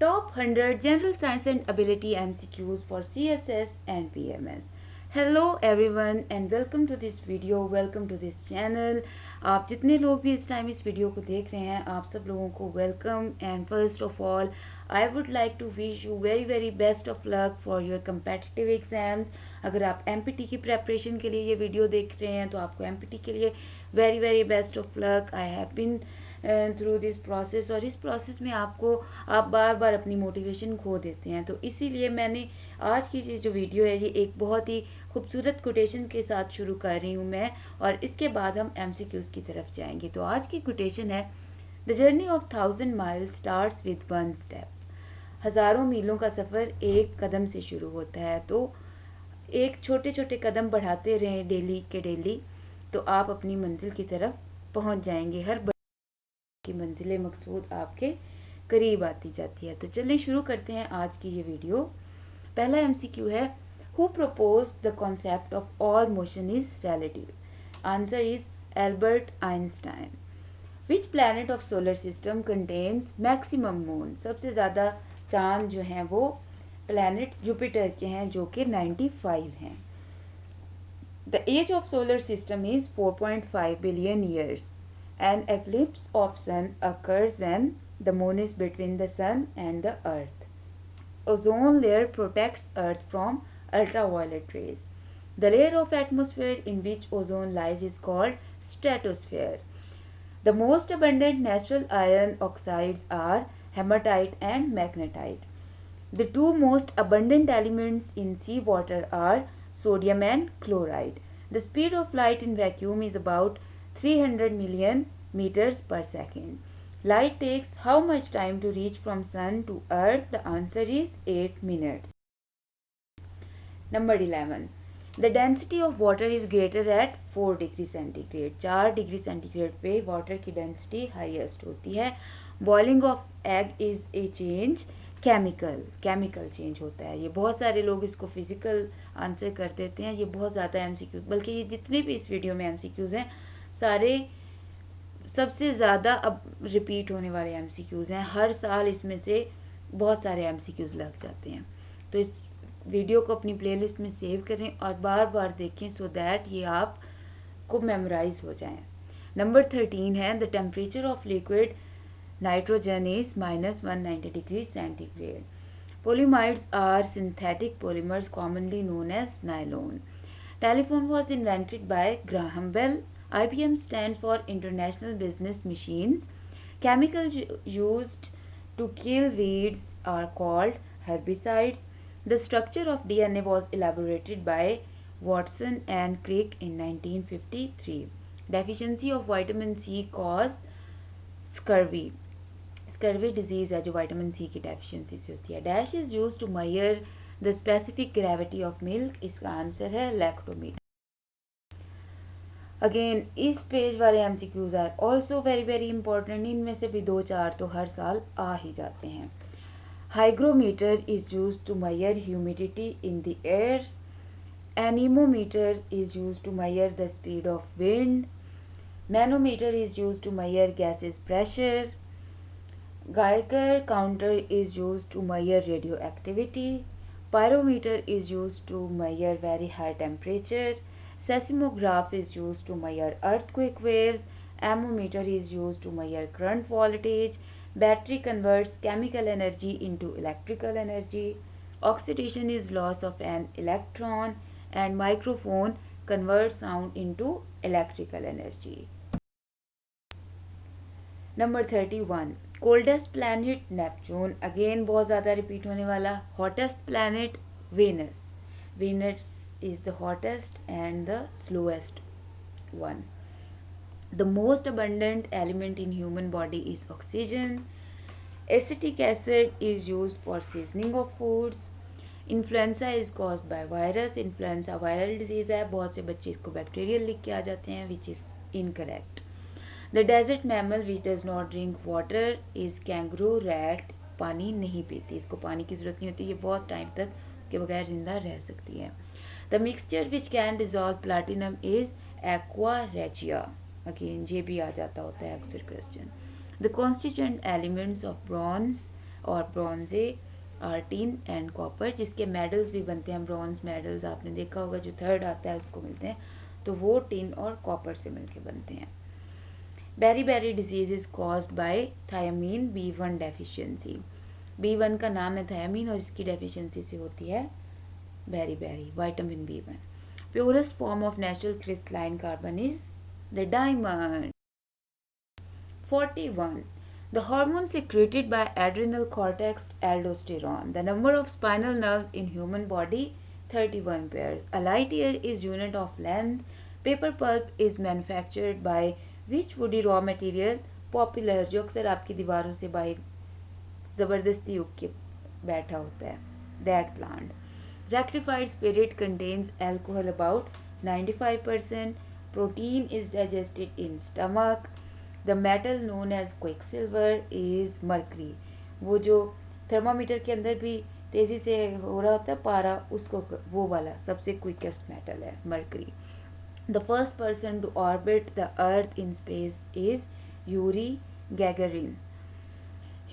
Top 100 General Science and Ability MCQs for CSS and PMS. Hello everyone and welcome to this video, welcome to this channel. आप जितने लोग भी इस time इस video को देख रहे हैं, आप सब लोगों को welcome and first of all I would like to wish you very very best of luck for your competitive exams. अगर आप MPT की प्रेपरेशन के लिए ये वीडियो देख रहे हैं तो आपको MPT के लिए very very best of luck. I have been through this process और इस प्रोसेस में आप बार बार अपनी मोटिवेशन खो देते हैं. तो इसीलिए मैंने आज की जो वीडियो है ये एक बहुत ही खूबसूरत कोटेशन के साथ शुरू कर रही हूँ मैं, और इसके बाद हम MCQs की तरफ जाएंगे. तो आज की कोटेशन है, the journey of 1000 miles starts with one step. हज़ारों मीलों का सफ़र एक कदम से शुरू होता है. तो एक छोटे छोटे कदम बढ़ाते रहें डेली के डेली, तो आप अपनी मंजिल की तरफ पहुंच जाएंगे. हर की मंजिल मकसूद आपके करीब आती जाती है. तो चलिए शुरू करते हैं आज की ये वीडियो. पहला MCQ है, who proposed the concept of all motion is relative. Answer is Albert Einstein. Which planet of solar system contains maximum moon. सबसे ज़्यादा चांद जो हैं वो प्लैनेट जुपिटर के हैं जो कि 95 हैं. The age of solar system is 4.5 billion years. An eclipse of sun occurs when the moon is between the sun and the earth. Ozone layer protects earth from ultraviolet rays. The layer of atmosphere in which ozone lies is called stratosphere. The most abundant natural iron oxides are hematite and magnetite. The two most abundant elements in seawater are sodium and chloride. The speed of light in vacuum is about 300 million meters per second. Light takes how much time to reach from sun to earth? The answer is 8 minutes. Number 11. The density of water is greater at 4 degree centigrade. 4 degree centigrade पे water की density highest होती है. Boiling of egg is a change chemical change होता है. ये बहुत सारे लोग इसको फिजिकल आंसर कर देते हैं. ये बहुत ज़्यादा MCQ, बल्कि ये जितने भी इस वीडियो में MCQs हैं सारे सबसे ज़्यादा अब रिपीट होने वाले MCQs हैं. हर साल इसमें से बहुत सारे MCQs लग जाते हैं. तो इस वीडियो को अपनी प्लेलिस्ट में सेव करें और बार बार देखें सो दैट ये आपको मेमोराइज हो जाएं. नंबर 13 है, the temperature of liquid nitrogen is -190 degree centigrade. Polyamides are synthetic polymers commonly known as nylon. Telephone was invented by Graham Bell. IBM stands for International Business Machines. Chemicals used to kill weeds are called herbicides. The structure of DNA was elaborated by Watson and Crick in 1953. Deficiency of vitamin C cause scurvy. Scurvy disease है जो vitamin C की deficiency से होती है. Dash is use to measure the specific gravity of milk. इसका answer है lactometer. Again इस page वाले MCQs are also very very important. इनमें से भी 2-4 तो हर साल आ ही जाते हैं. Hygrometer is use to measure humidity in the air. Anemometer is use to measure the speed of wind. Manometer is use to measure gases pressure. Geiger counter is used to measure radioactivity. Pyrometer is used to measure very high temperature. Seismograph is used to measure earthquake waves. Ammometer is used to measure current voltage. Battery converts chemical energy into electrical energy. Oxidation is loss of an electron. And microphone converts sound into electrical energy. Number 31, coldest planet Neptune. Again बहुत ज़्यादा repeat होने वाला. Hottest planet Venus. Venus is the hottest and the slowest one. The most abundant element in human body is oxygen. Acetic acid is used for seasoning of foods. Influenza is caused by virus. Influenza viral disease है. बहुत से बच्चे इसको bacterial लिख के आ जाते हैं, which is incorrect. The desert mammal which does not drink water is kangaroo rat. पानी नहीं पीती, इसको पानी की ज़रूरत नहीं होती, ये बहुत टाइम तक उसके बगैर ज़िंदा रह सकती है. The mixture which can dissolve platinum is aqua regia. Again ये भी आ जाता होता है अक्सर question. The constituent elements of bronze और ब्रॉन्जे आर टिन एंड कॉपर, जिसके मेडल्स भी बनते हैं। ब्रॉन्ज मेडल्स आपने देखा होगा, जो थर्ड आता है उसको मिलते हैं, तो वो टिन और कॉपर से मिलके बनते हैं। Beriberi disease is caused by thiamine B1 deficiency. B1 का नाम है थायमीन और इसकी डेफिशिएंसी से होती है beriberi vitamin B1। Purest form of natural crystalline carbon is the diamond. 41. The hormone secreted by adrenal cortex aldosterone. The number of spinal nerves in human body 31 pairs. A light year is unit of length. Paper pulp is manufactured by which woody raw material? Popular, जो अक्सर आपकी दीवारों से बाहर ज़बरदस्ती उग के बैठा होता है, that plant. Rectified spirit contains alcohol about 95%. Protein is digested in stomach. The metal known as quicksilver is mercury. वो जो थर्मामीटर के अंदर भी तेज़ी से हो रहा होता है पारा, उसको वो वाला सबसे क्विकेस्ट मेटल है mercury. The first person to orbit the earth in space is Yuri Gagarin.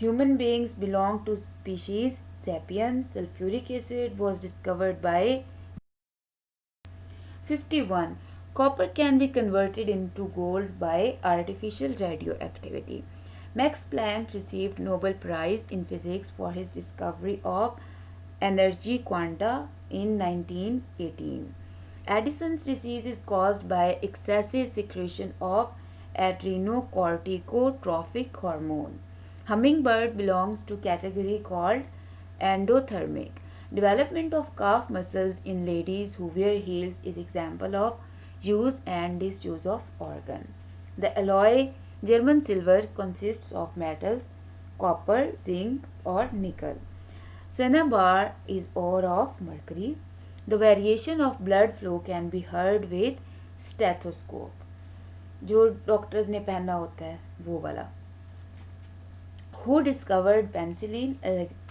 Human beings belong to species sapiens. Sulfuric acid was discovered by 51. Copper can be converted into gold by artificial radioactivity. Max Planck received Nobel Prize in Physics for his discovery of energy quanta in 1918. Addison's disease is caused by excessive secretion of adrenocorticotropic hormone. Hummingbird belongs to category called endothermic. Development of calf muscles in ladies who wear heels is example of use and disuse of organ. The alloy German silver consists of metals copper, zinc or nickel. Cinnabar is ore of mercury. The variation of blood flow can be heard with stethoscope. जो doctors ने पहना होता है वो वाला. Who discovered penicillin?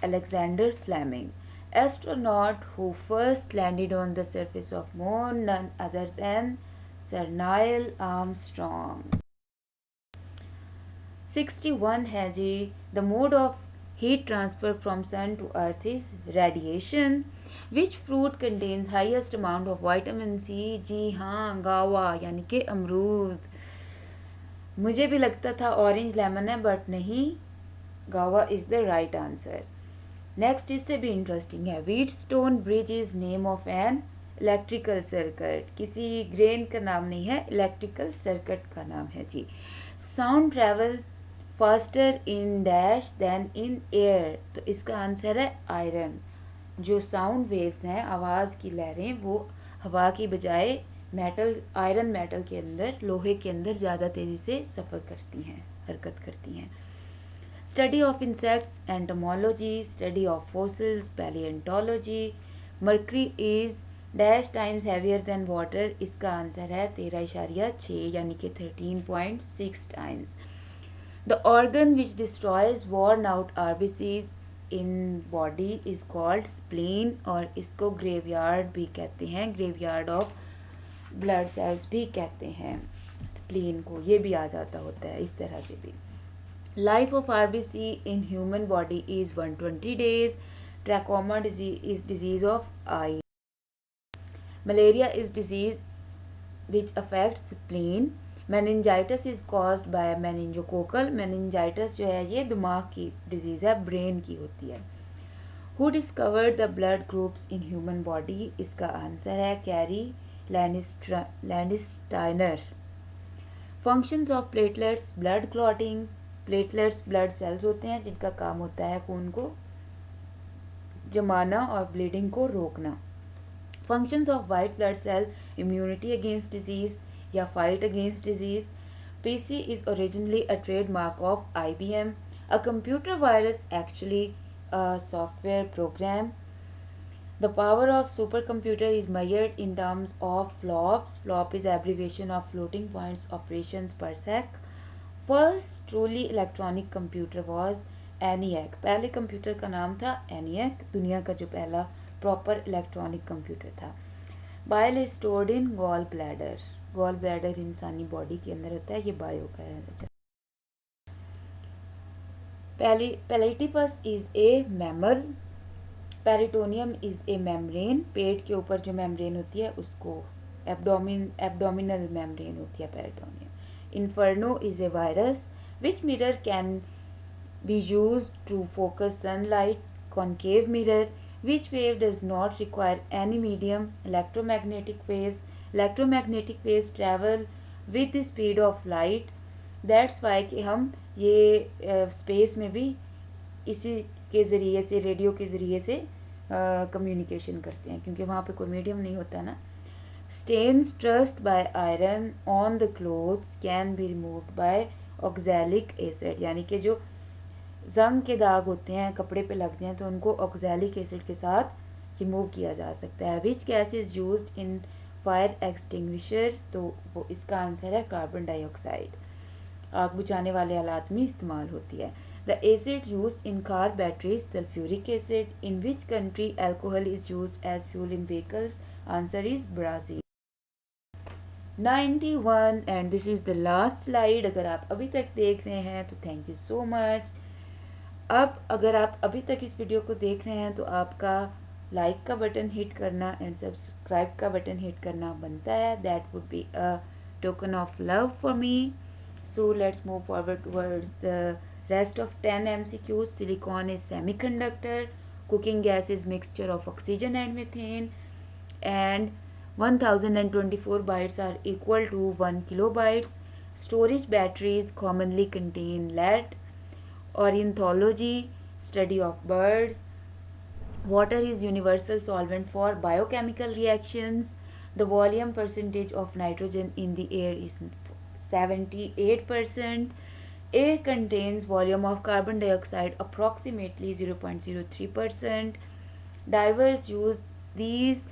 Alexander Fleming. Astronaut who first landed on the surface of moon, none other than Sir Neil Armstrong. 61 है जी. The mode of heat transfer from sun to earth is radiation. Which fruit contains highest amount of vitamin C? जी हाँ, गावा यानी कि अमरूद. मुझे भी लगता था ऑरेंज लेमन है बट नहीं, गावा is the right answer. Next इससे भी इंटरेस्टिंग है. Wheatstone bridge is name of an electrical circuit. किसी ग्रेन का नाम नहीं है, इलेक्ट्रिकल सर्किट का नाम है जी. Sound travel faster in dash than in air. तो इसका आंसर है आयरन. जो साउंड वेव्स हैं, आवाज़ की लहरें, वो हवा की बजाय मेटल, आयरन मेटल के अंदर, लोहे के अंदर ज़्यादा तेज़ी से सफ़र करती हैं, हरकत करती हैं. Study of insects entomology. Study of fossils palaeontology. Mercury is dash times heavier than water. इसका आंसर है 13.6 यानी कि 13.6 times. The organ which destroys worn out RBCs in body is called spleen, और इसको ग्रेवयार्ड भी कहते हैं, ग्रेवयार्ड ऑफ ब्लड सेल्स भी कहते हैं स्प्लीन को. ये भी आ जाता होता है इस तरह से भी. Life of RBC in human body is 120 days. Trachoma is disease of I. Malaria is disease which affects spleen. Meningitis is caused bye meningococcal. Meningitis जो है ये दिमाग की डिजीज़ है, ब्रेन की होती है. Who discovered the blood groups in human body. इसका आंसर है Karl Landsteiner. Functions of platelets. Blood clotting. Platelets blood cells होते हैं जिनका काम होता है खून को जमाना और ब्लीडिंग को रोकना. Functions of white blood cell. Immunity against disease या fight against disease. PC is originally a trademark of IBM. A computer virus actually a software program. The power of supercomputer is measured in terms of flops. Flop is abbreviation of floating points operations per sec. First truly electronic computer was ENIAC. पहले computer का नाम था ENIAC, दुनिया का जो पहला proper electronic computer था. Bile is stored in gall bladder. Gall bladder इंसानी बॉडी के अंदर होता है, ये बायो का है. Palytipus is a mammal. Peritoneum is a membrane, पेट के ऊपर जो मेम्ब्रेन होती है उसको एब्डोमिनल मेम्ब्रेन होती है peritoneum. Inferno is a virus which mirror can be used to focus sunlight. Concave mirror, which wave does not require any medium. Electromagnetic waves travel with the speed of light. That's why कि हम ये space में भी इसी के ज़रिए से, radio के ज़रिए से कम्युनिकेशन करते हैं, क्योंकि वहाँ पे कोई मीडियम नहीं होता ना. Stains trust by iron on the clothes can be removed by oxalic acid. यानी कि जो जंग के दाग होते हैं कपड़े पे लग जाएं तो उनको ऑक्सैलिक एसिड के साथ रिमूव किया जा सकता है. Which gas is used in fire extinguisher, तो वो इसका आंसर है कार्बन डाइऑक्साइड. आग बुझाने वाले आलात में इस्तेमाल होती है. The acid used in car batteries, sulphuric acid. In which country alcohol is used as fuel in vehicles, answer is Brazil. 91 and this is the last slide. अगर आप अभी तक देख रहे हैं तो थैंक यू सो मच. अब अगर आप अभी तक इस वीडियो को देख रहे हैं तो आपका लाइक का बटन हिट करना एंड सब्सक्राइब का बटन हिट करना बनता है. That would be a token of love for me. So let's move forward towards the rest of 10 MCQs. Silicon is semiconductor. Cooking gas is mixture of oxygen and methane. And 1024 bytes are equal to 1 kilobytes. Storage batteries commonly contain lead. Ornithology, study of birds. Water is universal solvent for biochemical reactions. The volume percentage of nitrogen in the air is 78%. Air contains volume of carbon dioxide approximately 0.03%. Divers use these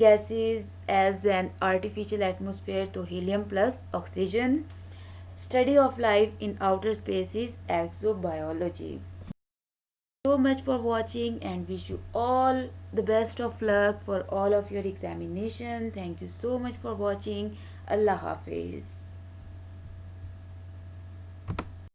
gases as an artificial atmosphere, to helium plus oxygen. Study of life in outer space is exobiology. So much for watching and wish you all the best of luck for all of your examination. Thank you so much for watching. Allah Hafiz.